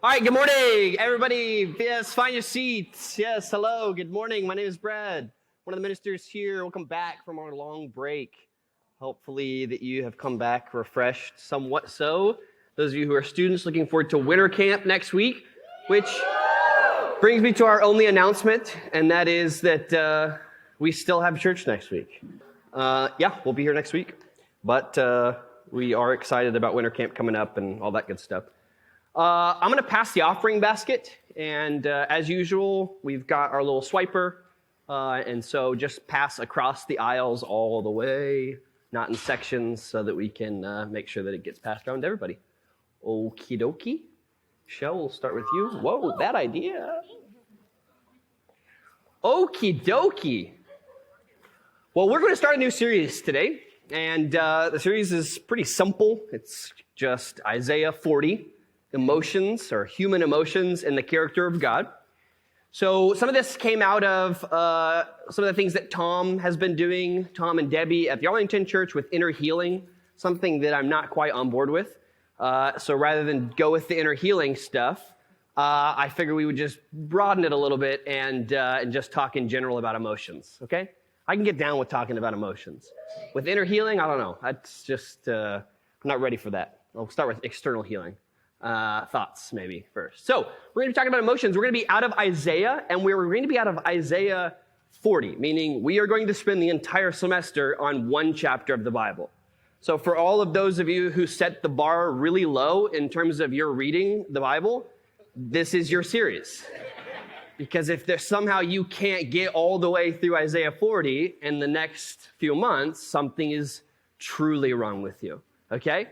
All right, good morning, everybody. Yes, find your seats. Yes, hello, good morning. My name is Brad, one of the ministers here. Welcome back from our long break. Hopefully that you have come back refreshed somewhat so. Those of you who are students, looking forward to winter camp next week, which brings me to our only announcement, and that is that we still have church next week. We'll be here next week, but we are excited about winter camp coming up and all that good stuff. I'm going to pass the offering basket, and as usual, we've got our little swiper, and so just pass across the aisles all the way, not in sections, so that we can make sure that it gets passed around to everybody. Okie dokie. Shell, we'll start with you. Whoa, bad idea. Okie dokie. Well, we're going to start a new series today, and the series is pretty simple. It's just Isaiah 40. Emotions or human emotions in the character of God. So some of this came out of some of the things that Tom has been doing, Tom and Debbie at the Arlington Church with inner healing, something that I'm not quite on board with. So rather than go with the inner healing stuff, I figured we would just broaden it a little bit and just talk in general about emotions, okay? I can get down with talking about emotions. With inner healing, I don't know. That's just, I'm not ready for that. I'll start with external healing. Thoughts maybe first. So we're going to be talking about emotions. We're going to be out of Isaiah, and we're going to be out of Isaiah 40, meaning we are going to spend the entire semester on one chapter of the Bible. So for all of those of you who set the bar really low in terms of your reading the Bible, this is your series. Because if there's somehow you can't get all the way through Isaiah 40 in the next few months, something is truly wrong with you, okay?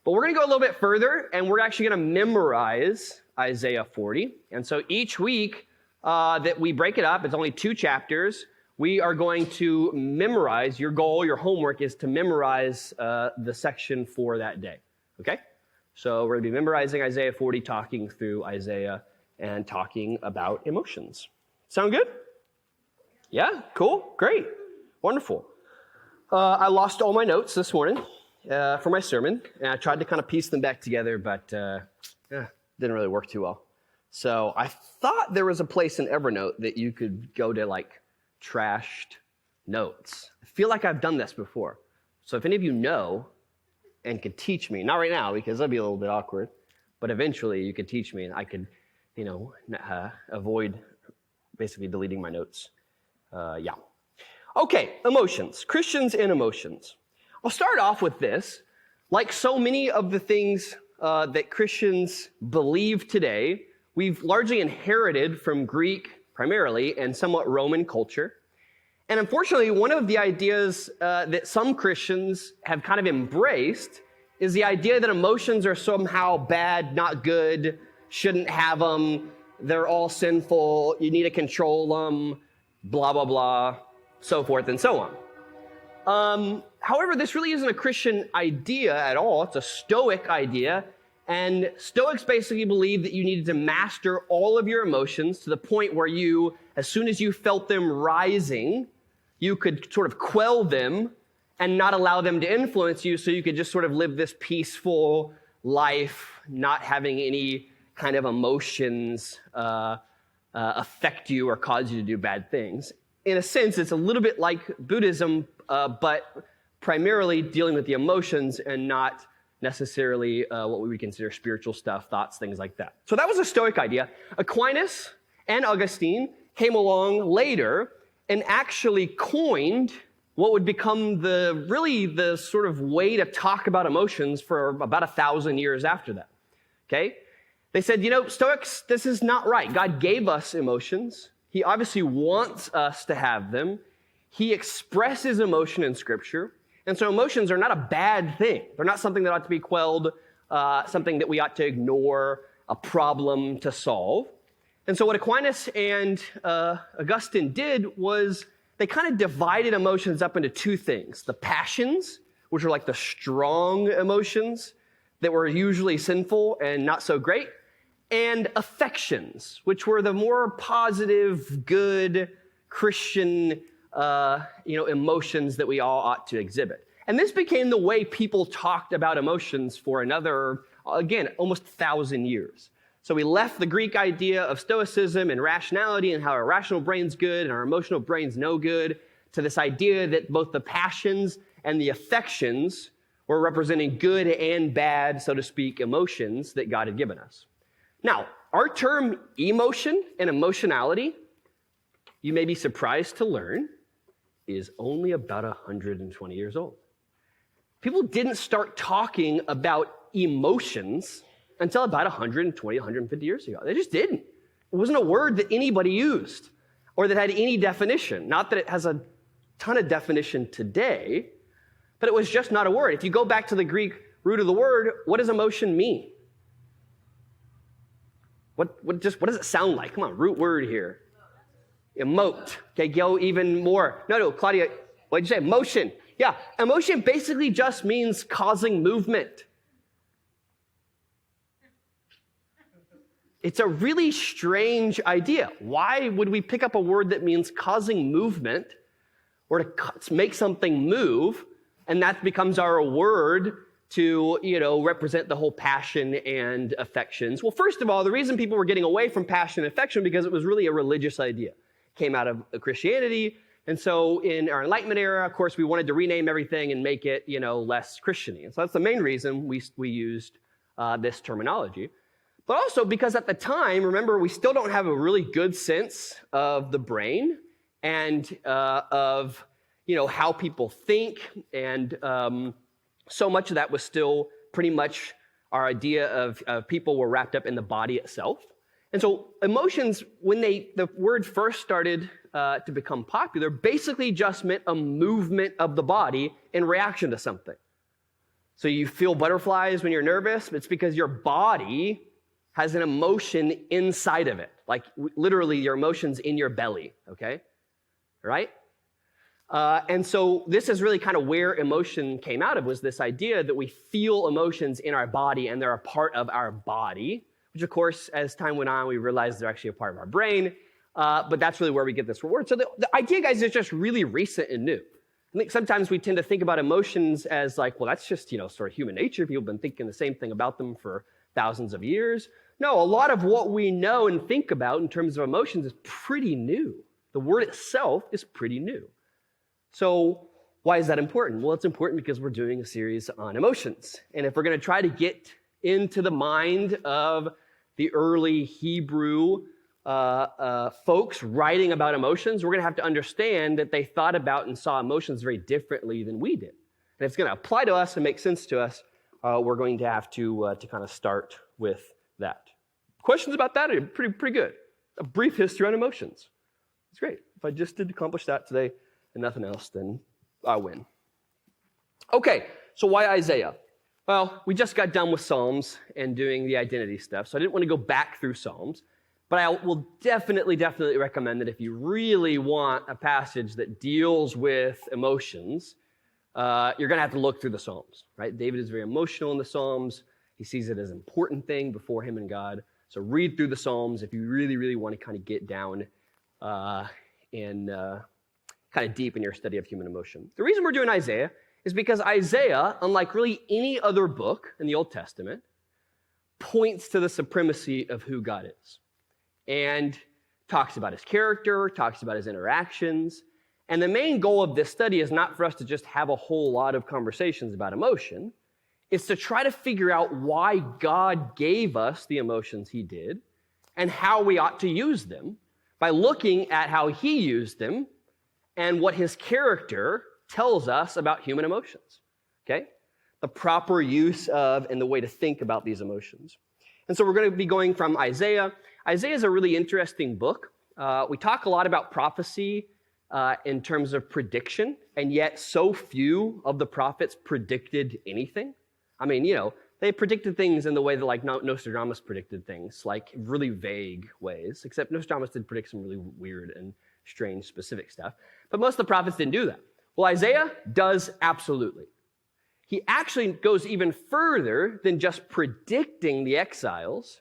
But we're going to go a little bit further, and we're actually going to memorize Isaiah 40. And so each week that we break it up, it's only 2 chapters, we are going to memorize. Your goal, your homework is to memorize the section for that day, okay? So we're going to be memorizing Isaiah 40, talking through Isaiah, and talking about emotions. Sound good? Yeah? Cool? Great. Wonderful. I lost all my notes this morning. For my sermon, and I tried to kind of piece them back together, but didn't really work too well. So I thought there was a place in Evernote that you could go to, like, trashed notes. I feel like I've done this before. So if any of you know and could teach me, not right now because that'd be a little bit awkward, but eventually you could teach me and I could, avoid basically deleting my notes. Okay, emotions. Christians and emotions. I'll start off with this. Like so many of the things that Christians believe today, we've largely inherited from Greek primarily and somewhat Roman culture. And unfortunately, one of the ideas that some Christians have kind of embraced is the idea that emotions are somehow bad, not good, shouldn't have them, they're all sinful, you need to control them, blah, blah, blah, so forth and so on. However, this really isn't a Christian idea at all. It's a Stoic idea. And Stoics basically believe that you needed to master all of your emotions to the point where you, as soon as you felt them rising, you could sort of quell them and not allow them to influence you, so you could just sort of live this peaceful life, not having any kind of emotions affect you or cause you to do bad things. In a sense, it's a little bit like Buddhism, but primarily dealing with the emotions and not necessarily what we would consider spiritual stuff, thoughts, things like that. So that was a Stoic idea. Aquinas and Augustine came along later and actually coined what would become the sort of way to talk about emotions for about 1,000 years after that. Okay? They said, Stoics, this is not right. God gave us emotions. He obviously wants us to have them. He expresses emotion in Scripture. And so emotions are not a bad thing. They're not something that ought to be quelled, something that we ought to ignore, a problem to solve. And so what Aquinas and Augustine did was they kind of divided emotions up into 2 things. The passions, which are like the strong emotions that were usually sinful and not so great, and affections, which were the more positive, good, Christian emotions that we all ought to exhibit. And this became the way people talked about emotions for another, again, almost 1,000 years. So we left the Greek idea of stoicism and rationality and how our rational brain's good and our emotional brain's no good to this idea that both the passions and the affections were representing good and bad, so to speak, emotions that God had given us. Now, our term emotion and emotionality, you may be surprised to learn, is only about 120 years old. People didn't start talking about emotions until about 120, 150 years ago. They just didn't. It wasn't a word that anybody used or that had any definition. Not that it has a ton of definition today, but it was just not a word. If you go back to the Greek root of the word, what does emotion mean? What does it sound like? Come on, root word here. Emote. Okay, go even more. No, Claudia, what did you say? Motion. Yeah, emotion basically just means causing movement. It's a really strange idea. Why would we pick up a word that means causing movement or to make something move, and that becomes our word to, represent the whole passion and affections? Well, first of all, the reason people were getting away from passion and affection because it was really a religious idea. It came out of Christianity, and so in our Enlightenment era, of course, we wanted to rename everything and make it, less Christian-y. And so that's the main reason we used this terminology. But also because at the time, remember, we still don't have a really good sense of the brain and of, how people think. And so much of that was still pretty much our idea of people were wrapped up in the body itself. And so emotions, when the word first started to become popular, basically just meant a movement of the body in reaction to something. So you feel butterflies when you're nervous, it's because your body has an emotion inside of it, like literally your emotions in your belly, okay? Right? And so this is really kind of where emotion came out of, was this idea that we feel emotions in our body and they're a part of our body, which of course, as time went on, we realized they're actually a part of our brain, but that's really where we get this word. So the idea, guys, is just really recent and new. I think sometimes we tend to think about emotions as like, well, that's just, sort of human nature. People have been thinking the same thing about them for thousands of years. No, a lot of what we know and think about in terms of emotions is pretty new. The word itself is pretty new. So why is that important? Well, it's important because we're doing a series on emotions. And if we're going to try to get into the mind of the early Hebrew folks writing about emotions, we're going to have to understand that they thought about and saw emotions very differently than we did. And if it's going to apply to us and make sense to us, we're going to have to kind of start with that. Questions about that are pretty good. A brief history on emotions. It's great. If I just did accomplish that today and nothing else, then I win. Okay, so why Isaiah? Well, we just got done with Psalms and doing the identity stuff, so I didn't want to go back through Psalms, but I will definitely recommend that if you really want a passage that deals with emotions, you're going to have to look through the Psalms, right? David is very emotional in the Psalms. He sees it as an important thing before him and God. So read through the Psalms if you really want to kind of get down and kind of deep in your study of human emotion. The reason we're doing Isaiah is because Isaiah, unlike really any other book in the Old Testament, points to the supremacy of who God is and talks about his character, talks about his interactions. And the main goal of this study is not for us to just have a whole lot of conversations about emotion. It's to try to figure out why God gave us the emotions he did and how we ought to use them by looking at how he used them and what his character tells us about human emotions, okay? The proper use of and the way to think about these emotions. And so we're going to be going from Isaiah. Isaiah is a really interesting book. We talk a lot about prophecy in terms of prediction, and yet so few of the prophets predicted anything. I mean, they predicted things in the way that like Nostradamus predicted things, like really vague ways, except Nostradamus did predict some really weird and strange specific stuff. But most of the prophets didn't do that. Well, Isaiah does absolutely. He actually goes even further than just predicting the exiles.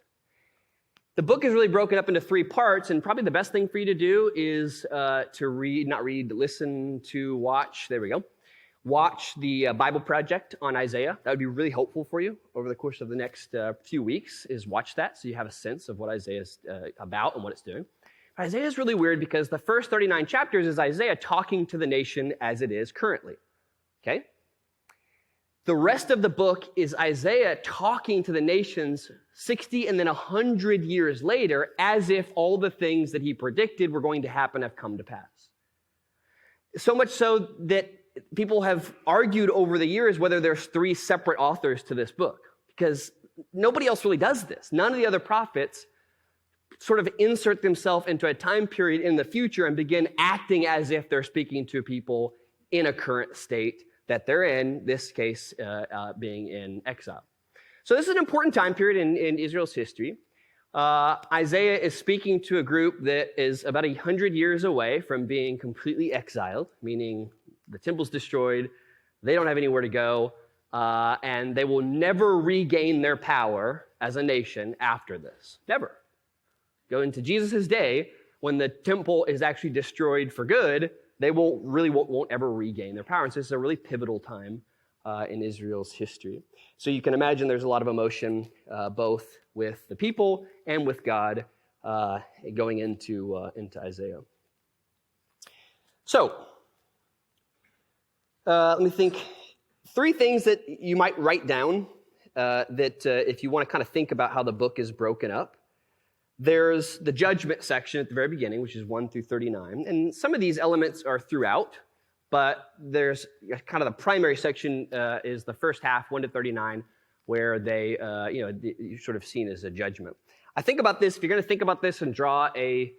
The book is really broken up into 3 parts, and probably the best thing for you to do is to listen to, watch, there we go. watch the Bible Project on Isaiah. That would be really helpful for you over the course of the next few weeks, is watch that so you have a sense of what Isaiah is about and what it's doing. Isaiah is really weird because the first 39 chapters is Isaiah talking to the nation as it is currently, okay? The rest of the book is Isaiah talking to the nations 60 and then 100 years later as if all the things that he predicted were going to happen have come to pass. So much so that people have argued over the years whether there's 3 separate authors to this book, because nobody else really does this. None of the other prophets sort of insert themselves into a time period in the future and begin acting as if they're speaking to people in a current state that they're in, this case being in exile. So this is an important time period in Israel's history. Isaiah is speaking to a group that is about 100 years away from being completely exiled, meaning the temple's destroyed, they don't have anywhere to go, and they will never regain their power as a nation after this. Never. Go into Jesus' day, when the temple is actually destroyed for good, they won't ever regain their power. And so this is a really pivotal time in Israel's history. So you can imagine there's a lot of emotion, both with the people and with God, going into Isaiah. So, let me think. 3 things that you might write down that if you want to kind of think about how the book is broken up. There's the judgment section at the very beginning, which is 1 through 39. And some of these elements are throughout, but there's kind of the primary section is the first half, 1 to 39, where they, you're sort of seen as a judgment. I think about this, if you're going to think about this and draw a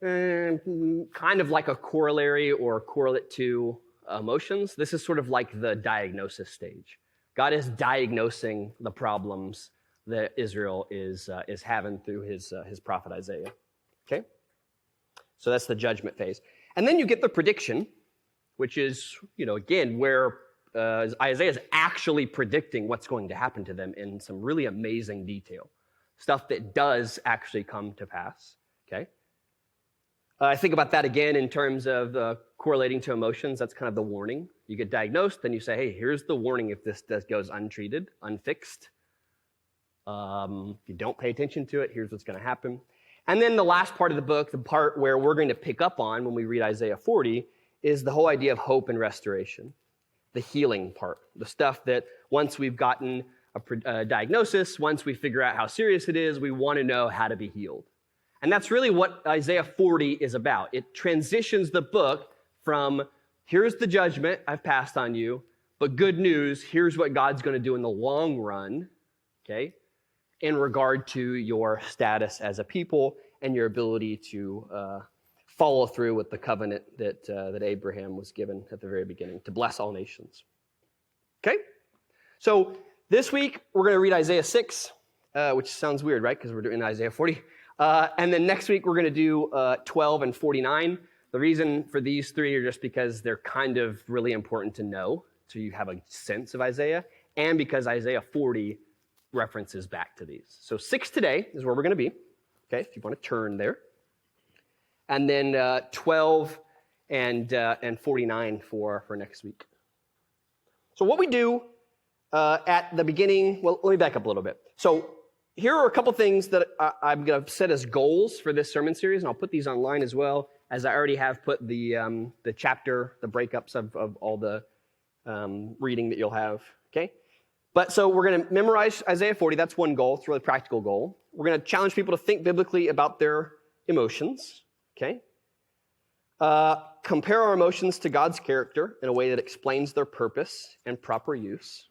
kind of like a corollary or correlate to emotions, this is sort of like the diagnosis stage. God is diagnosing the problems that Israel is having through his prophet Isaiah. Okay? So that's the judgment phase. And then you get the prediction, which is, again, where Isaiah is actually predicting what's going to happen to them in some really amazing detail. Stuff that does actually come to pass. Okay? I think about that again in terms of correlating to emotions. That's kind of the warning. You get diagnosed, then you say, hey, here's the warning if this goes untreated, unfixed. If you don't pay attention to it, here's what's going to happen. And then the last part of the book, the part where we're going to pick up on when we read Isaiah 40, is the whole idea of hope and restoration, the healing part, the stuff that once we've gotten a diagnosis, once we figure out how serious it is, we want to know how to be healed. And that's really what Isaiah 40 is about. It transitions the book from, here's the judgment I've passed on you, but good news, here's what God's going to do in the long run, okay, in regard to your status as a people and your ability to follow through with the covenant that Abraham was given at the very beginning, to bless all nations. Okay? So this week, we're going to read Isaiah 6, which sounds weird, right? Because we're doing Isaiah 40. And then next week, we're going to do 12 and 49. The reason for these 3 are just because they're kind of really important to know, so you have a sense of Isaiah, and because Isaiah 40 references back to these. So 6 today is where we're going to be, okay, if you want to turn there. And then 12 and 49 for next week. So what we do at the beginning, well, let me back up a little bit. So here are a couple things that I'm going to set as goals for this sermon series, and I'll put these online as well, as I already have put the chapter, the breakups of all the reading that you'll have, okay? But so we're going to memorize Isaiah 40. That's one goal. It's a really practical goal. We're going to challenge people to think biblically about their emotions, okay? Compare our emotions to God's character in a way that explains their purpose and proper use.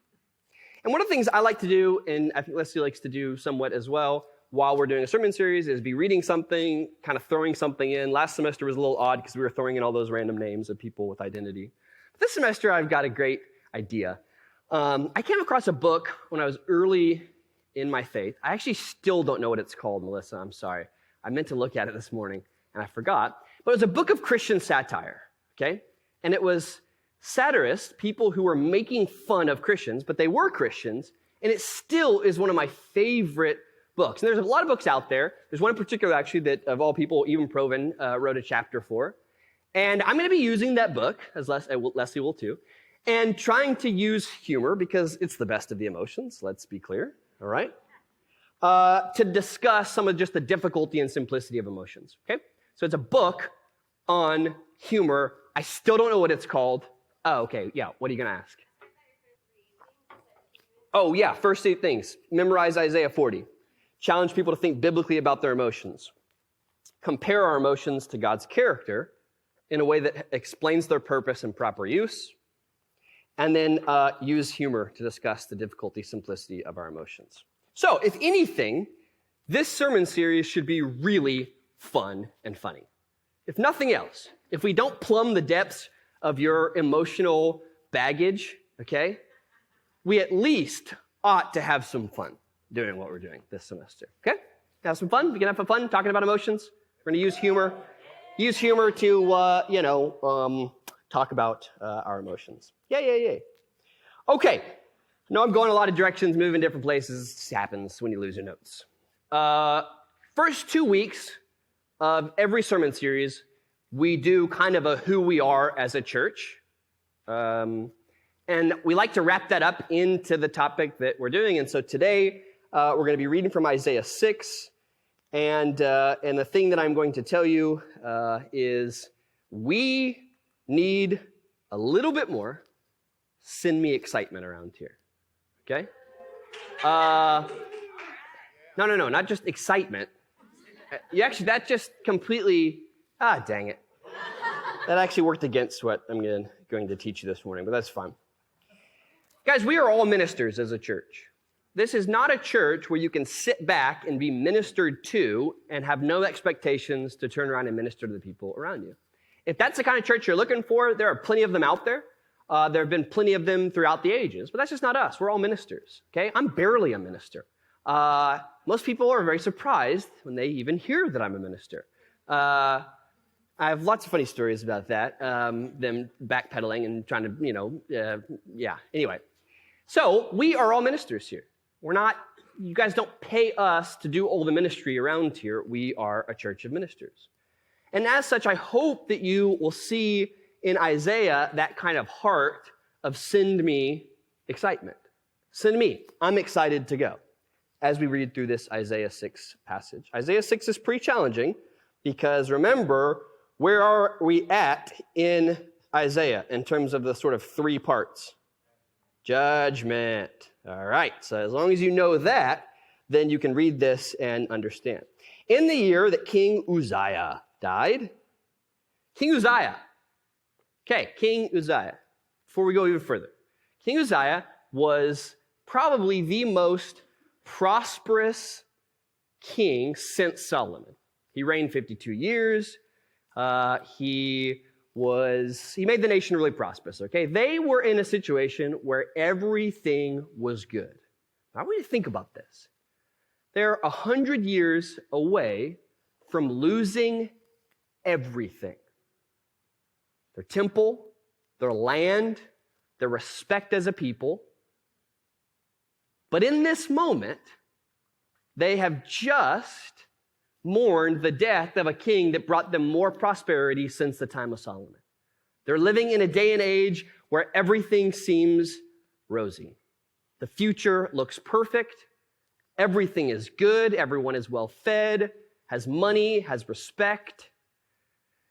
And one of the things I like to do, and I think Leslie likes to do somewhat as well, while we're doing a sermon series, is be reading something, kind of throwing something in. Last semester was a little odd because we were throwing in all those random names of people with identity. But this semester, I've got a great idea. I came across a book when I was early in my faith. I actually still don't know what it's called, Melissa. I'm sorry. I meant to look at it this morning, and I forgot. But it was a book of Christian satire, okay? And it was satirists, people who were making fun of Christians, but they were Christians, and it still is one of my favorite books. And there's a lot of books out there. There's one in particular, actually, that of all people, even Proven wrote a chapter for. And I'm going to be using that book, as Leslie will too. and trying to use humor, because it's the best of the emotions, let's be clear, all right, to discuss some of just the difficulty and simplicity of emotions, okay? So it's a book on humor. I still don't know what it's called. Oh, okay, yeah, what are you going to ask? Oh, yeah, first 8 things. Memorize Isaiah 40. Challenge people to think biblically about their emotions. Compare our emotions to God's character in a way that explains their purpose and proper use. And then use humor to discuss the difficulty, simplicity of our emotions. So, if anything, this sermon series should be really fun and funny. If nothing else, if we don't plumb the depths of your emotional baggage, okay, we at least ought to have some fun doing what we're doing this semester, okay? Have some fun. We can have some fun talking about emotions. We're going to use humor. Use humor to, talk about our emotions. Yay. Okay. I know I'm going a lot of directions, moving different places. This happens when you lose your notes. First 2 weeks of every sermon series, we do kind of a who we are as a church. And we like to wrap that up into the topic that we're doing. And so today, we're going to be reading from Isaiah 6. And the thing that I'm going to tell you is we need a little bit more send me excitement around here, okay? No, not just excitement. That just completely, dang it. That actually worked against what I'm going to teach you this morning, but that's fine. Guys, we are all ministers as a church. This is not a church where you can sit back and be ministered to and have no expectations to turn around and minister to the people around you. If that's the kind of church you're looking for, there are plenty of them out there. There have been plenty of them throughout the ages, but that's just not us. We're all ministers, okay? I'm barely a minister. Most people are very surprised when they even hear that I'm a minister. I have lots of funny stories about that, them backpedaling and trying to, Anyway, so we are all ministers here. You guys don't pay us to do all the ministry around here. We are a church of ministers. And as such, I hope that you will see in Isaiah that kind of heart of send me excitement. Send me. I'm excited to go as we read through this Isaiah 6 passage. Isaiah 6 is pretty challenging because remember, where are we at in Isaiah in terms of the sort of 3 parts? Judgment. All right, so as long as you know that, then you can read this and understand. In the year that King Uzziah died, King Uzziah. Before we go even further, King Uzziah was probably the most prosperous king since Solomon. He reigned 52 years. He made the nation really prosperous, okay? They were in a situation where everything was good. I want you to think about this. They're 100 years away from losing everything. Their temple, their land, their respect as a people. But in this moment, they have just mourned the death of a king that brought them more prosperity since the time of Solomon. They're living in a day and age where everything seems rosy. The future looks perfect. Everything is good. Everyone is well fed, has money, has respect.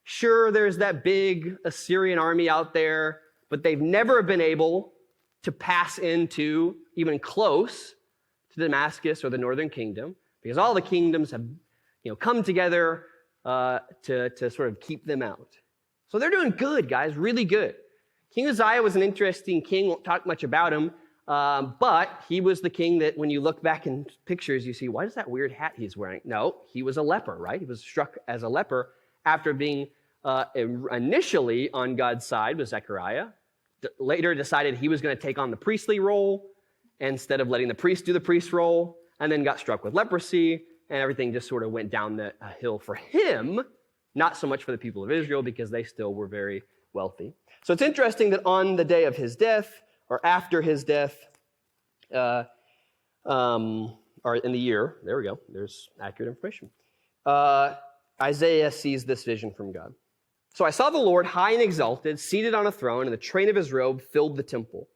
Sure, there's that big Assyrian army out there, but they've never been able to pass into even close to Damascus or the northern kingdom because all the kingdoms have come together to sort of keep them out. So they're doing good, guys, really good. King Uzziah was an interesting king. Won't talk much about him, but he was the king that when you look back in pictures, you see, why is that weird hat he's wearing? No, he was a leper, right? He was struck as a leper after being initially on God's side with Zechariah. Later decided he was going to take on the priestly role instead of letting the priest do the priest role, and then got struck with leprosy, and everything just sort of went down the hill for him, not so much for the people of Israel because they still were very wealthy. So it's interesting that on the day of his death, or after his death, or in the year, there we go, there's accurate information, Isaiah sees this vision from God. So I saw the Lord high and exalted, seated on a throne, and the train of his robe filled the temple.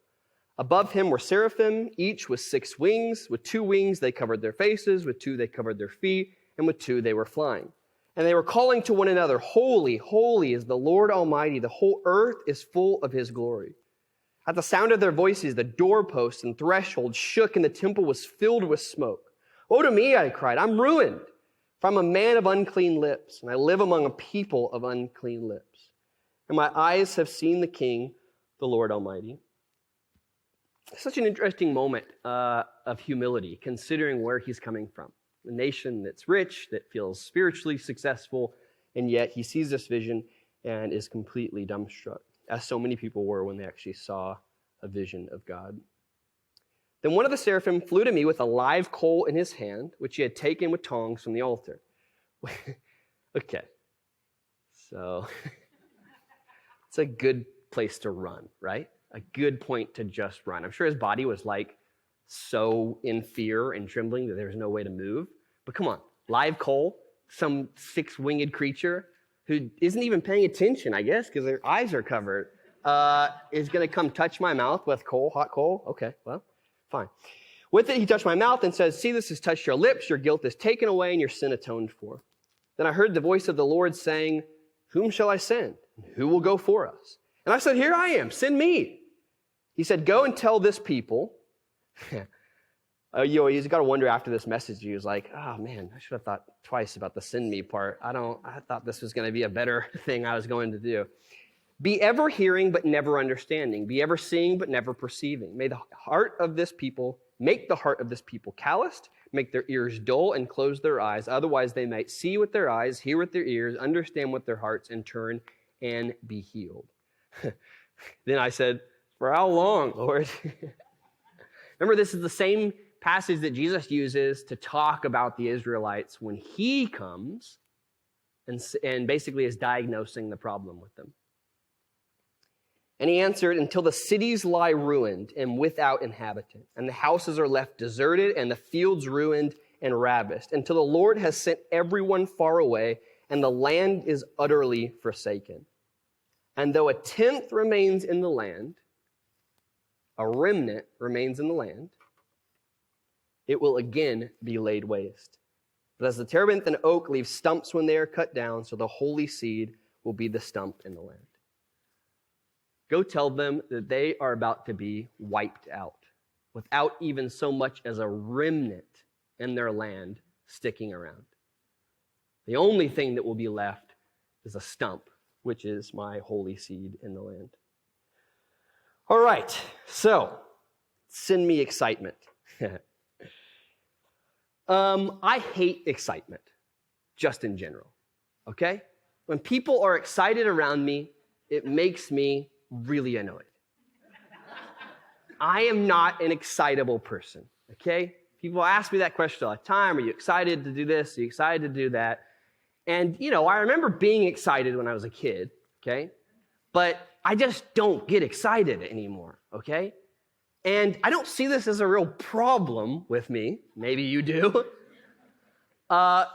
Above him were seraphim, each with 6 wings. With 2 wings they covered their faces, with 2 they covered their feet, and with 2 they were flying. And they were calling to one another, Holy, holy is the Lord Almighty. The whole earth is full of his glory. At the sound of their voices, the doorposts and threshold shook, and the temple was filled with smoke. Woe to me, I cried, I'm ruined, for I'm a man of unclean lips, and I live among a people of unclean lips. And my eyes have seen the King, the Lord Almighty. Such an interesting moment of humility, considering where he's coming from. A nation that's rich, that feels spiritually successful, and yet he sees this vision and is completely dumbstruck, as so many people were when they actually saw a vision of God. Then one of the seraphim flew to me with a live coal in his hand, which he had taken with tongs from the altar. Okay, so it's a good place to run, right? A good point to just run. I'm sure his body was like so in fear and trembling that there was no way to move. But come on, live coal, some 6-winged creature who isn't even paying attention, I guess, because their eyes are covered, is going to come touch my mouth with coal, hot coal? Okay, well, fine. With it, he touched my mouth and says, see, this has touched your lips, your guilt is taken away, and your sin atoned for. Then I heard the voice of the Lord saying, whom shall I send? Who will go for us? And I said, here I am, send me. He said, go and tell this people. He's got to wonder after this message, he was like, oh man, I should have thought twice about the send me part. I thought this was going to be a better thing I was going to do. Be ever hearing, but never understanding. Be ever seeing, but never perceiving. Make the heart of this people calloused, make their ears dull, and close their eyes. Otherwise, they might see with their eyes, hear with their ears, understand with their hearts, and turn and be healed. Then I said, for how long, Lord? Remember, this is the same passage that Jesus uses to talk about the Israelites when he comes and basically is diagnosing the problem with them. And he answered, until the cities lie ruined and without inhabitant, and the houses are left deserted, and the fields ruined and ravished, until the Lord has sent everyone far away, and the land is utterly forsaken. And though a tenth remains in the land, a remnant remains in the land, it will again be laid waste. But as the terebinth and oak leave stumps when they are cut down, so the holy seed will be the stump in the land. Go tell them that they are about to be wiped out, without even so much as a remnant in their land sticking around. The only thing that will be left is a stump, which is my holy seed in the land. All right, so send me excitement. I hate excitement, just in general, okay? When people are excited around me, it makes me really annoyed. I am not an excitable person, okay? People ask me that question all the time. Are you excited to do this? Are you excited to do that? And, I remember being excited when I was a kid, okay? But I just don't get excited anymore, okay? And I don't see this as a real problem with me. Maybe you do.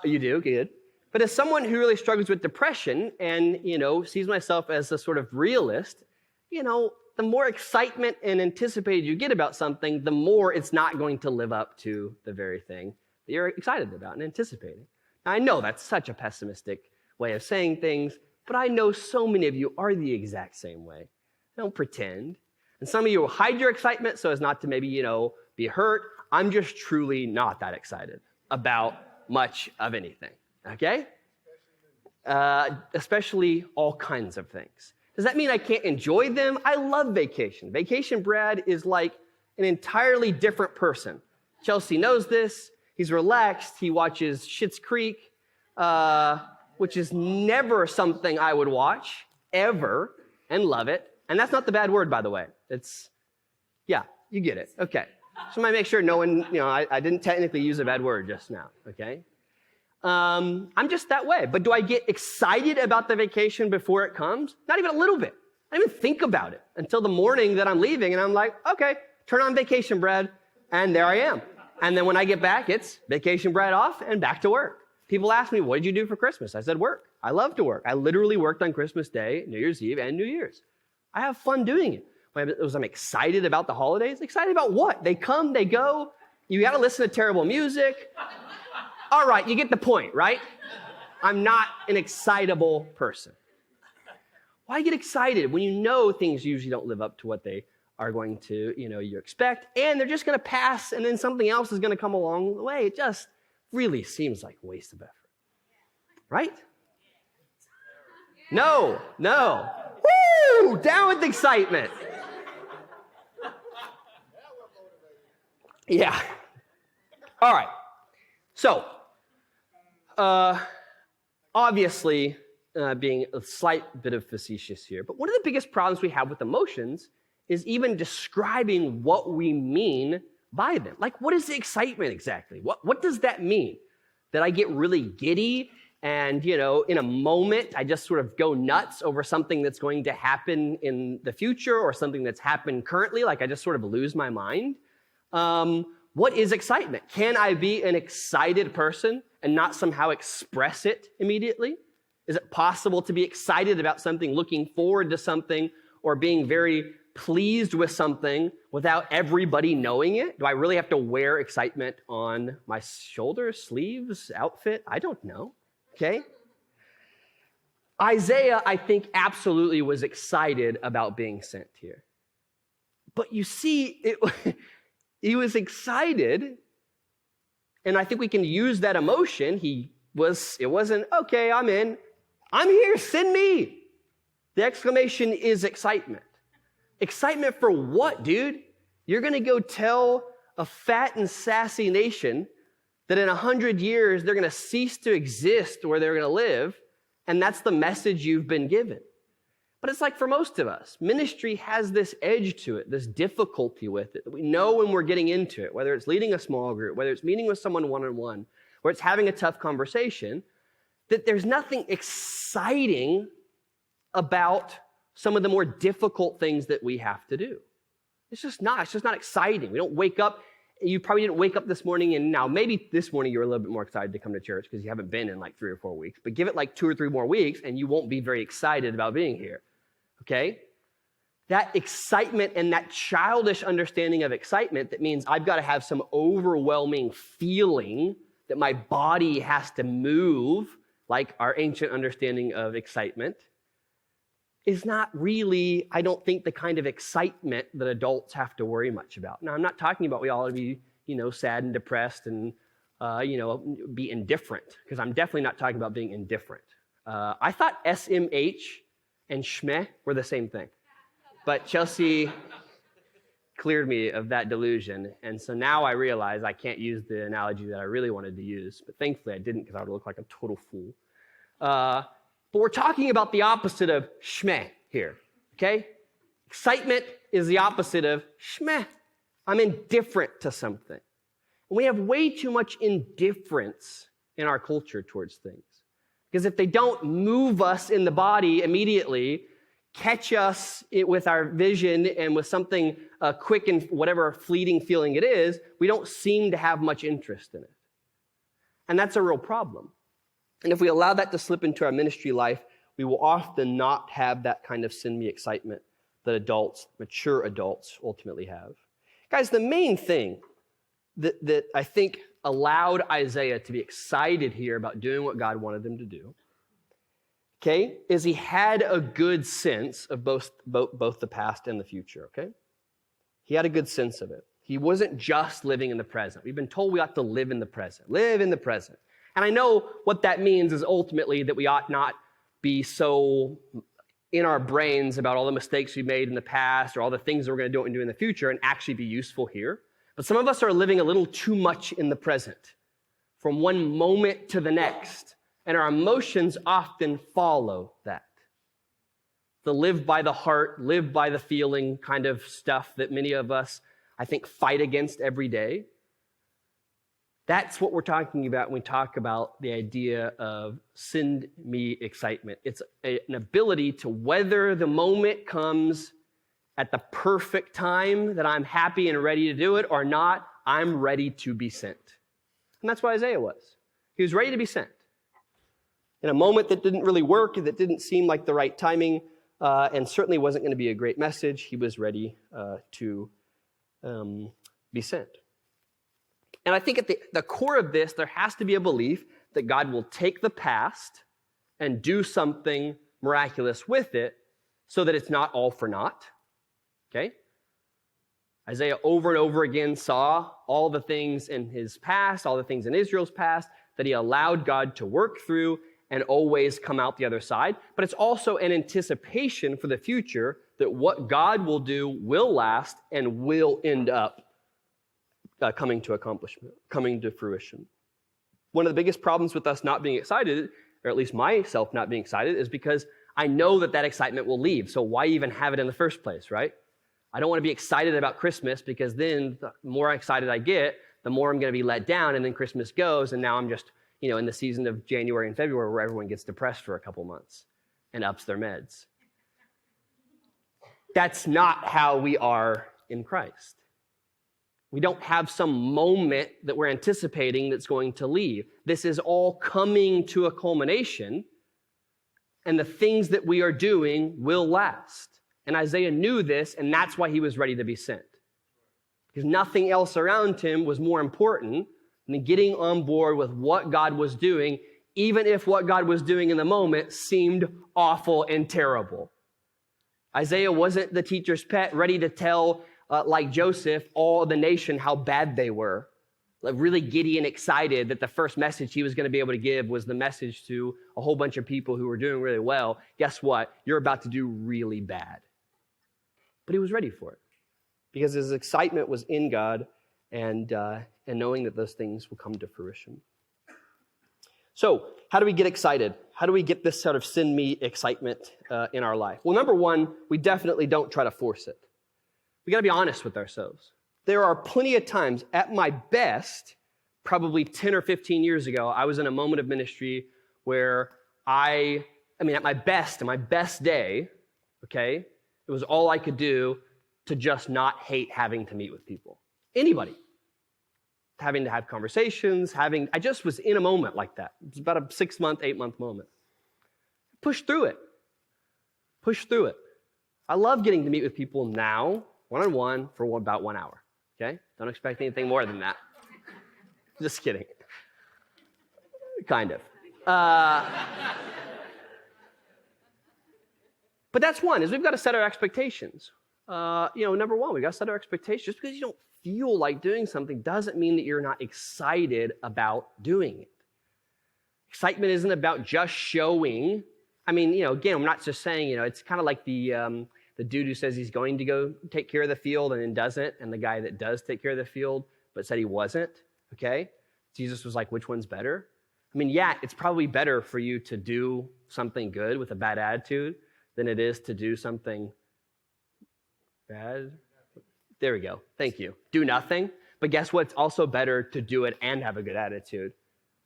You do, good. But as someone who really struggles with depression and, sees myself as a sort of realist, the more excitement and anticipated you get about something, the more it's not going to live up to the very thing that you're excited about and anticipating. Now, I know that's such a pessimistic way of saying things, but I know so many of you are the exact same way. Don't pretend. And some of you will hide your excitement so as not to maybe, be hurt. I'm just truly not that excited about much of anything, okay? Especially all kinds of things. Does that mean I can't enjoy them? I love vacation. Vacation Brad is like an entirely different person. Chelsea knows this. He's relaxed. He watches Schitt's Creek, which is never something I would watch, ever, and love it. And that's not the bad word, by the way. Yeah, you get it. Okay. So I make sure no one, I didn't technically use a bad word just now, okay? I'm just that way. But do I get excited about the vacation before it comes? Not even a little bit. I don't even think about it until the morning that I'm leaving, and I'm like, okay, turn on Vacation Brad, and there I am. And then when I get back, it's Vacation Brad off and back to work. People ask me, what did you do for Christmas? I said, work. I love to work. I literally worked on Christmas Day, New Year's Eve, and New Year's. I have fun doing it. I'm excited about the holidays. Excited about what? They come, they go. You got to listen to terrible music. All right, you get the point, right? I'm not an excitable person. Why get excited when you know things usually don't live up to what they are going to, you expect, and they're just going to pass, and then something else is going to come along the way? It just really seems like a waste of effort, right? No. Woo! Down with excitement. Yeah. All right. So, obviously, being a slight bit of facetious here, but one of the biggest problems we have with emotions is even describing what we mean by them. Like, what is the excitement exactly? What does that mean? That I get really giddy and, in a moment, I just sort of go nuts over something that's going to happen in the future or something that's happened currently, like I just sort of lose my mind? What is excitement? Can I be an excited person and not somehow express it immediately? Is it possible to be excited about something, looking forward to something, or being very pleased with something without everybody knowing it? Do I really have to wear excitement on my shoulders, sleeves, outfit? I don't know, okay? Isaiah, I think, absolutely was excited about being sent here. But you see, he was excited, and I think we can use that emotion. It wasn't, okay, I'm in. I'm here, send me. The exclamation is excitement. Excitement for what, dude? You're going to go tell a fat and sassy nation that in 100 years they're going to cease to exist where they're going to live, and that's the message you've been given. But it's like for most of us, ministry has this edge to it, this difficulty with it, that we know when we're getting into it, whether it's leading a small group, whether it's meeting with someone one-on-one, or it's having a tough conversation, that there's nothing exciting about some of the more difficult things that we have to do. It's just not exciting. We don't wake up. You probably didn't wake up this morning, and now maybe this morning you're a little bit more excited to come to church because you haven't been in like 3 or 4 weeks, but give it like 2 or 3 more weeks and you won't be very excited about being here, okay? That excitement and that childish understanding of excitement that means I've got to have some overwhelming feeling that my body has to move, like our ancient understanding of excitement, is not really, I don't think, the kind of excitement that adults have to worry much about. Now, I'm not talking about we all ought to be, sad and depressed and, be indifferent, because I'm definitely not talking about being indifferent. I thought SMH and schmeh were the same thing, but Chelsea cleared me of that delusion, and so now I realize I can't use the analogy that I really wanted to use, but thankfully I didn't because I would look like a total fool. But we're talking about the opposite of schmeh here, okay? Excitement is the opposite of schmeh. I'm indifferent to something. And we have way too much indifference in our culture towards things. Because if they don't move us in the body immediately, catch us with our vision and with something quick and whatever fleeting feeling it is, we don't seem to have much interest in it. And that's a real problem. And if we allow that to slip into our ministry life, we will often not have that kind of send me excitement that adults, mature adults, ultimately have. Guys, the main thing that I think allowed Isaiah to be excited here about doing what God wanted him to do, okay, is he had a good sense of both the past and the future, okay? He had a good sense of it. He wasn't just living in the present. We've been told we ought to live in the present. Live in the present. And I know what that means is ultimately that we ought not be so in our brains about all the mistakes we made in the past or all the things that we're going to do and do in the future and actually be useful here. But some of us are living a little too much in the present, from one moment to the next, and our emotions often follow that. The live by the heart, live by the feeling kind of stuff that many of us, I think, fight against every day. That's what we're talking about when we talk about the idea of send me excitement. It's an ability to, whether the moment comes at the perfect time that I'm happy and ready to do it or not, I'm ready to be sent. And that's what Isaiah was. He was ready to be sent. in a moment that didn't really work, that didn't seem like the right timing, and certainly wasn't going to be a great message, he was ready to be sent. And I think at the core of this, there has to be a belief that God will take the past and do something miraculous with it so that it's not all for naught. Okay? Isaiah over and over again saw all the things in his past, all the things in Israel's past, that he allowed God to work through and always come out the other side. But it's also an anticipation for the future that what God will do will last and will end up coming to accomplishment, coming to fruition. One of the biggest problems with us not being excited, or at least myself not being excited, is because I know that excitement will leave. So why even have it in the first place, right? I don't want to be excited about Christmas because then the more excited I get, the more I'm going to be let down, and then Christmas goes, and now I'm just, in the season of January and February where everyone gets depressed for a couple months and ups their meds. That's not how we are in Christ. We don't have some moment that we're anticipating that's going to leave. This is all coming to a culmination, and the things that we are doing will last. And Isaiah knew this, and that's why he was ready to be sent. Because nothing else around him was more important than getting on board with what God was doing, even if what God was doing in the moment seemed awful and terrible. Isaiah wasn't the teacher's pet, ready to tell, like Joseph, all the nation how bad they were. Like really giddy and excited that the first message he was going to be able to give was the message to a whole bunch of people who were doing really well. Guess what? You're about to do really bad. But he was ready for it because his excitement was in God and knowing that those things will come to fruition. So how do we get excited? How do we get this sort of send me excitement in our life? Well, number one, we definitely don't try to force it. We got to be honest with ourselves. There are plenty of times at my best, probably 10 or 15 years ago, I was in a moment of ministry where at my best day, okay, it was all I could do to just not hate having to meet with people. Anybody. Having to have conversations, I just was in a moment like that. It was about a 6-month, 8-month moment. Push through it. Push through it. I love getting to meet with people now, one-on-one, for about 1 hour. Okay? Don't expect anything more than that. Just kidding. Kind of. But that's one, is we've got to set our expectations. Number one, we've got to set our expectations. Just because you don't feel like doing something doesn't mean that you're not excited about doing it. Excitement isn't about just showing. Again, I'm not just saying, it's kind of like the dude who says he's going to go take care of the field and then doesn't, and the guy that does take care of the field but said he wasn't, okay? Jesus was like, which one's better? It's probably better for you to do something good with a bad attitude than it is to do something bad. There we go. Thank you. Do nothing. But guess what? It's also better to do it and have a good attitude.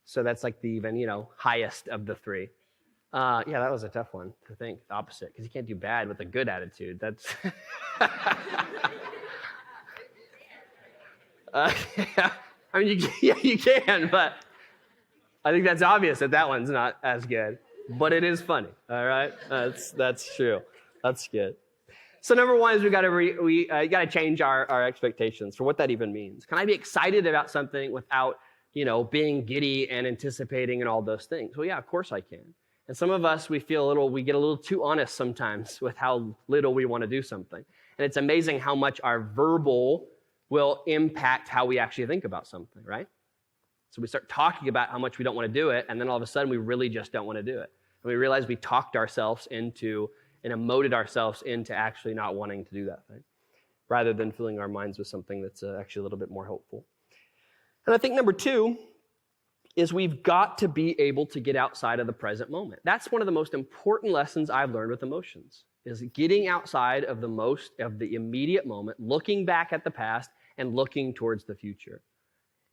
So that's like the even, highest of the three. That was a tough one to think. The opposite, because you can't do bad with a good attitude. That's you can, but I think that's obvious that one's not as good. But it is funny. All right, that's true. That's good. So number one is we got to change our expectations for what that even means. Can I be excited about something without being giddy and anticipating and all those things? Well, yeah, of course I can. And some of us, we get a little too honest sometimes with how little we want to do something. And it's amazing how much our verbal will impact how we actually think about something, right? So we start talking about how much we don't want to do it, and then all of a sudden we really just don't want to do it. And we realize we talked ourselves into and emoted ourselves into actually not wanting to do that thing, rather than filling our minds with something that's actually a little bit more helpful. And I think number two is we've got to be able to get outside of the present moment. That's one of the most important lessons I've learned with emotions, is getting outside of the immediate moment, looking back at the past and looking towards the future.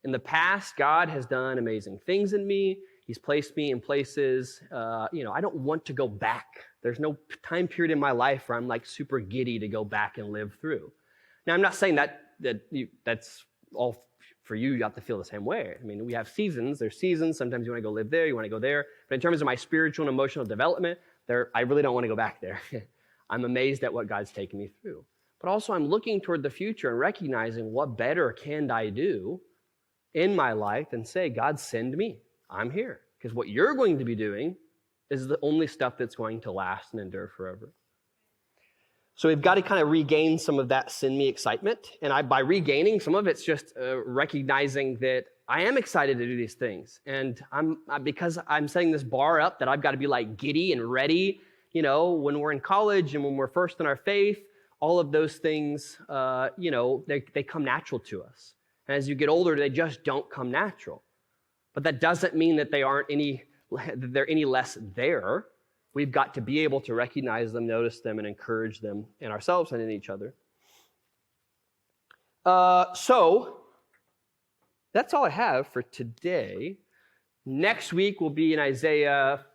In the past, God has done amazing things in me. He's placed me in places, I don't want to go back. There's no time period in my life where I'm like super giddy to go back and live through. Now, I'm not saying that's all for you have to feel the same way. I mean, we have seasons. There's seasons. Sometimes you want to go live there. You want to go there. But in terms of my spiritual and emotional development, I really don't want to go back there. I'm amazed at what God's taken me through. But also I'm looking toward the future and recognizing what better can I do in my life and say, God, send me. I'm here. Because what you're going to be doing is the only stuff that's going to last and endure forever. So we've got to kind of regain some of that send me excitement. And by regaining, some of it's just recognizing that I am excited to do these things. And because I'm setting this bar up that I've got to be like giddy and ready, when we're in college and when we're first in our faith, all of those things, they come natural to us. And as you get older, they just don't come natural. But that doesn't mean that they're any less there. We've got to be able to recognize them, notice them, and encourage them in ourselves and in each other. So that's all I have for today. Next week will be in Isaiah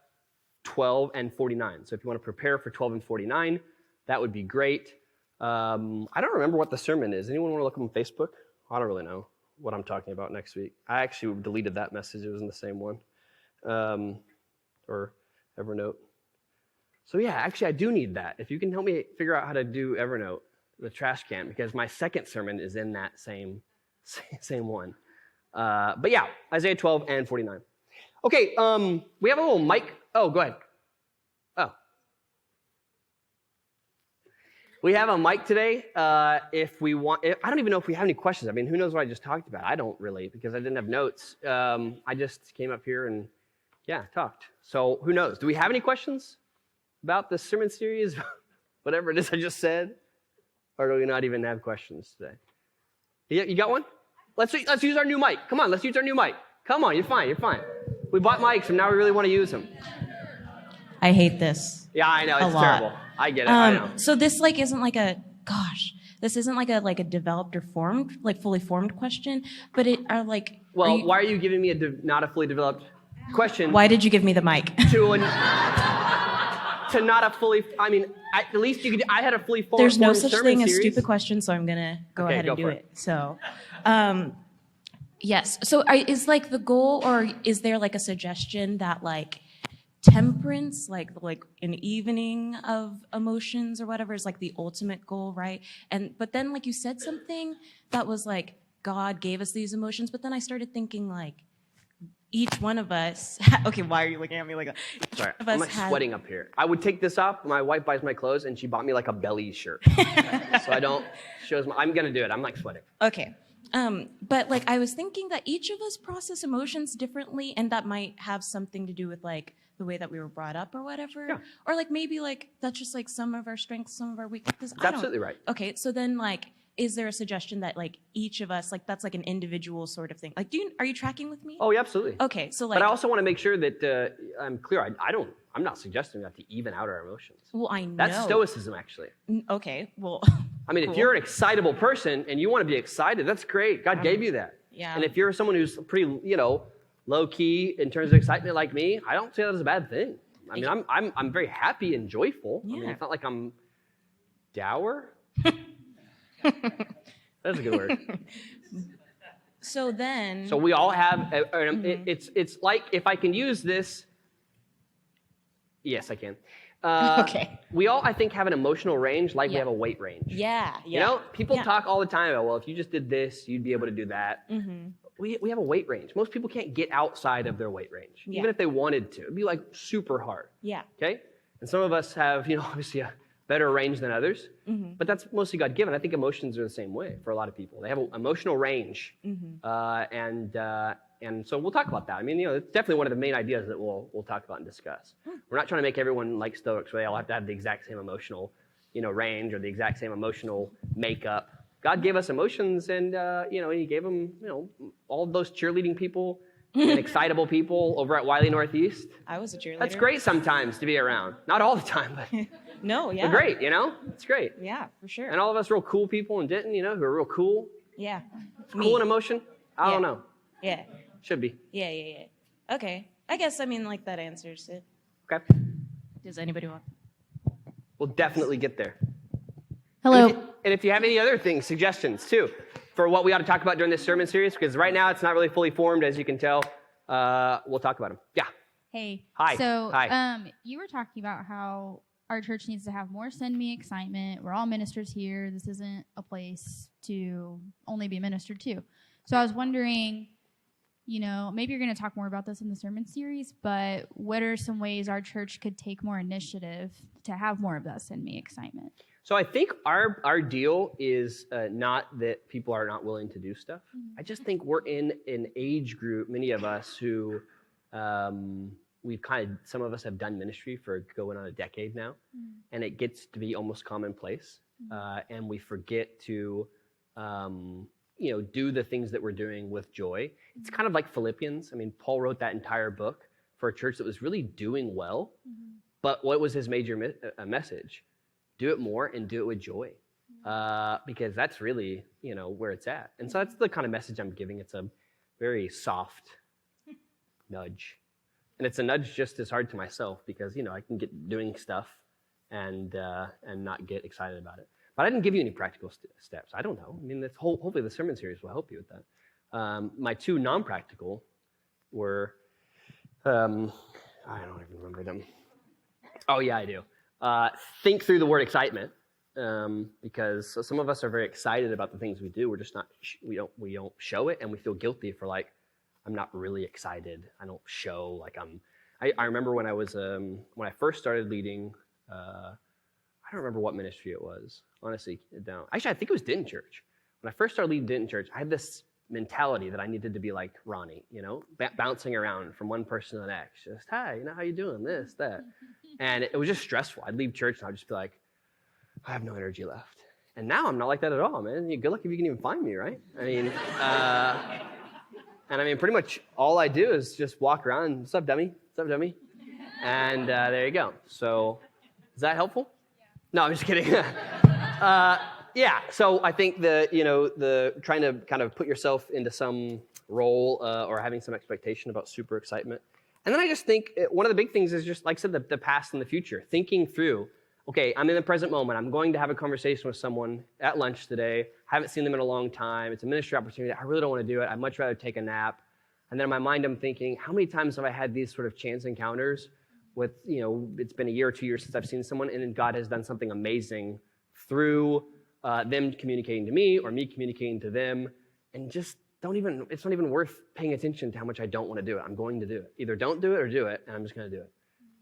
12 and 49. So if you want to prepare for 12 and 49, that would be great. I don't remember what the sermon is. Anyone want to look up on Facebook? I don't really know what I'm talking about next week. I actually deleted that message. It was in the same one. Or Evernote. So yeah, actually I do need that. If you can help me figure out how to do Evernote, the trash can, because my second sermon is in that same one. But yeah, Isaiah 12 and 49. Okay, we have a little mic. Oh, go ahead. Oh. We have a mic today. If we want, I don't even know if we have any questions. I mean, who knows what I just talked about? I don't really, because I didn't have notes. I just came up here and talked. So who knows? Do we have any questions about the sermon series? Whatever it is I just said? Or do we not even have questions today? You got one? Let's use our new mic. Come on, let's use our new mic. Come on, you're fine. We bought mics and now we really want to use them. I hate this. Yeah, I know, it's terrible. I get it, I know. So this isn't like this isn't like a developed or formed, fully formed question, but why are you giving me not a fully developed question? Why did you give me the mic? To not a fully, at least you could, I had a fully formed There's no such thing series. as stupid questions, so I'm going to go ahead and do it. So, yes. So is the goal, or is there a suggestion that temperance, like an evening of emotions or whatever is the ultimate goal, right? But then you said something that was God gave us these emotions, but then I started thinking each one of us, okay, why are you looking at me like that? Sorry, I'm sweating up here. I would take this off. My wife buys my clothes, and she bought me a belly shirt. So I don't, I'm going to do it. I'm sweating. Okay. But I was thinking that each of us process emotions differently, and that might have something to do with the way that we were brought up or whatever. Yeah. Or maybe that's just some of our strengths, some of our weaknesses. That's absolutely right. Okay, so then is there a suggestion that each of us that's an individual sort of thing? Are you tracking with me? Oh, yeah, absolutely. Okay, so but I also want to make sure that I'm clear. I'm not suggesting we have to even out our emotions. Well, I know. That's stoicism, actually. Okay, well. Cool. If you're an excitable person and you want to be excited, that's great. God gave you that. Yeah. And if you're someone who's pretty, low key in terms of excitement like me, I don't say that as a bad thing. I'm very happy and joyful. Yeah. It's not like I'm dour. That's a good word. So we all have, it's like, if I can use this, yes, I can. Okay. We all, I think, have an emotional range we have a weight range. Yeah. People talk all the time about, well, if you just did this, you'd be able to do that. Mm-hmm. We have a weight range. Most people can't get outside of their weight range, even if they wanted to. It'd be super hard. Yeah. Okay? And some of us have, obviously a better range than others, but that's mostly God-given. I think emotions are the same way for a lot of people. They have an emotional range, and so we'll talk about that. It's definitely one of the main ideas that we'll talk about and discuss. We're not trying to make everyone like Stoics, where they all have to have the exact same emotional, range or the exact same emotional makeup. God gave us emotions, and He gave them, all of those cheerleading people and excitable people over at Wiley Northeast. I was a cheerleader. That's great sometimes to be around. Not all the time, but. No, yeah. They're great, It's great. Yeah, for sure. And all of us real cool people in Denton, who are real cool. Yeah. Cool in emotion? I don't know. Yeah. Should be. Yeah. Okay. I guess, that answers it. Okay. Does anybody want? We'll definitely get there. Hello. And if you have any other things, suggestions too, for what we ought to talk about during this sermon series, because right now it's not really fully formed, as you can tell. We'll talk about them. Yeah. Hey. Hi. So, Hi. you were talking about how our church needs to have more send me excitement. We're all ministers here. This isn't a place to only be ministered to. So I was wondering, maybe you're going to talk more about this in the sermon series, but what are some ways our church could take more initiative to have more of that send me excitement? So I think our deal is not that people are not willing to do stuff. I just think we're in an age group, many of us, who some of us have done ministry for going on a decade now, and it gets to be almost commonplace, and we forget to do the things that we're doing with joy. It's kind of like Philippians. I mean, Paul wrote that entire book for a church that was really doing well, but what was his major message? Do it more and do it with joy, because that's really, where it's at. And so that's the kind of message I'm giving. It's a very soft nudge. And it's a nudge just as hard to myself because, I can get doing stuff and not get excited about it. But I didn't give you any practical steps. I don't know. I mean, hopefully the sermon series will help you with that. My two non-practical were, I don't even remember them. Oh, yeah, I do. Think through the word excitement, because some of us are very excited about the things we do. We're just not, we don't show it, and we feel guilty for I'm not really excited. I don't show I remember when when I first started leading, I don't remember what ministry it was. Honestly, Actually, I think it was Denton Church. When I first started leading Denton Church, I had this mentality that I needed to be like Ronnie, bouncing around from one person to the next. Just, hi, how you doing? This, that. And it was just stressful. I'd leave church and I'd just be like, I have no energy left. And now I'm not like that at all, man. Good luck if you can even find me, right? I mean, pretty much all I do is just walk around. What's up, dummy? What's up, dummy? And there you go. So is that helpful? Yeah. No, I'm just kidding. Yeah. So I think the trying to kind of put yourself into some role or having some expectation about super excitement. And then I just think one of the big things is just, like I said, the past and the future. Thinking through, okay, I'm in the present moment. I'm going to have a conversation with someone at lunch today. I haven't seen them in a long time. It's a ministry opportunity. I really don't want to do it. I'd much rather take a nap. And then in my mind, I'm thinking, how many times have I had these sort of chance encounters with, it's been a year or 2 years since I've seen someone, and then God has done something amazing through them communicating to me or me communicating to them, and just it's not even worth paying attention to how much I don't want to do it. I'm going to do it. Either don't do it or do it, and I'm just going to do it.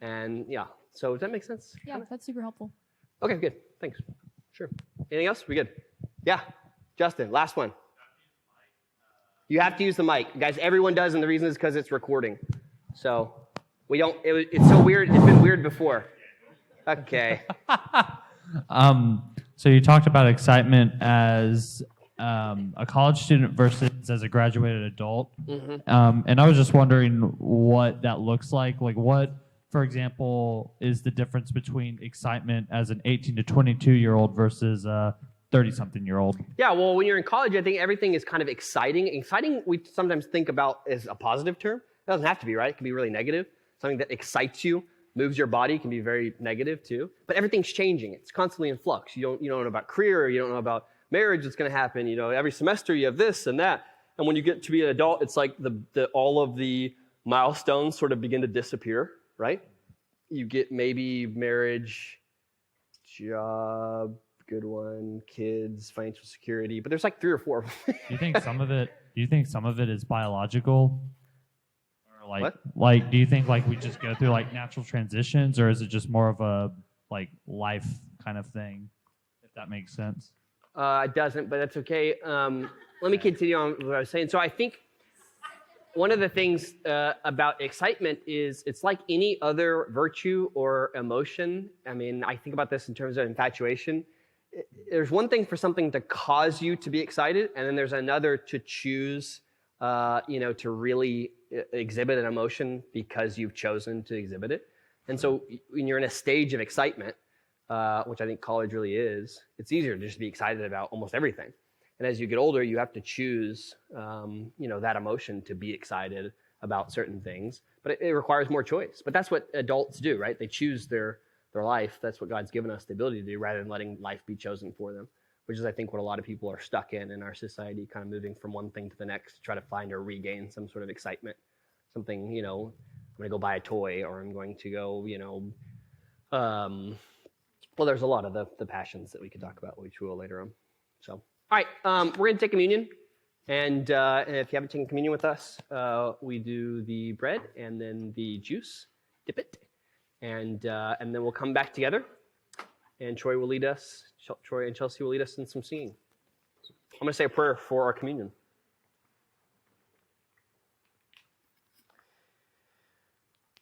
And yeah, so does that make sense? Yeah, that's super helpful. Okay, good. Thanks. Sure. Anything else? We good? Yeah. Justin, last one. You have to use the mic. Guys, everyone does, and the reason is because it's recording. So we don't, it's so weird. It's been weird before. Okay. So you talked about excitement as a college student versus as a graduated adult. Mm-hmm. And I was just wondering what that looks like. Like what, for example, is the difference between excitement as an 18 to 22-year-old versus a 30-something-year-old? Yeah, well, when you're in college, I think everything is kind of exciting. Exciting, we sometimes think about as a positive term. It doesn't have to be, right? It can be really negative. Something that excites you, moves your body, can be very negative too. But everything's changing. It's constantly in flux. You don't know about career. You don't know about marriage that's going to happen. Every semester you have this and that. And when you get to be an adult, it's like all of the milestones sort of begin to disappear, right? You get maybe marriage, job, good one, kids, financial security, but there's like 3 or 4 of them. Do you think some of it is biological? Or what? Do you think we just go through natural transitions, or is it just more of a life kind of thing, if that makes sense? It doesn't, but that's okay. Let me continue on what I was saying. So I think one of the things about excitement is it's like any other virtue or emotion. I mean, I think about this in terms of infatuation. There's one thing for something to cause you to be excited, and then there's another to choose, to really exhibit an emotion because you've chosen to exhibit it. And so when you're in a stage of excitement, which I think college really is, it's easier to just be excited about almost everything. And as you get older, you have to choose, that emotion to be excited about certain things. But it requires more choice. But that's what adults do, right? They choose their life. That's what God's given us the ability to do, rather than letting life be chosen for them. which is, I think, what a lot of people are stuck in our society, kind of moving from one thing to the next to try to find or regain some sort of excitement. Something, I'm going to go buy a toy, or I'm going to go, well, there's a lot of the passions that we could talk about, which we will later on. So, all right, we're going to take communion. And if you haven't taken communion with us, we do the bread and then the juice, dip it, and then we'll come back together. And Troy and Chelsea will lead us in some singing. I'm going to say a prayer for our communion.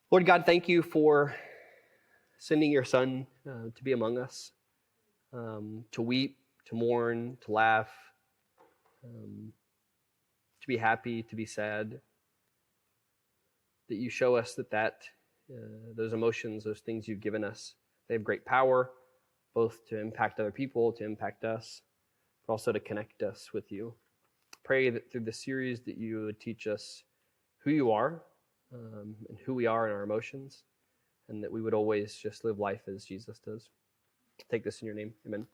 Lord God, thank you for sending your Son to be among us, to weep, to mourn, to laugh, to be happy, to be sad. That you show us that those emotions, those things you've given us, they have great power, both to impact other people, to impact us, but also to connect us with you. Pray that through this series that you would teach us who you are and who we are in our emotions, and that we would always just live life as Jesus does. Take this in your name. Amen.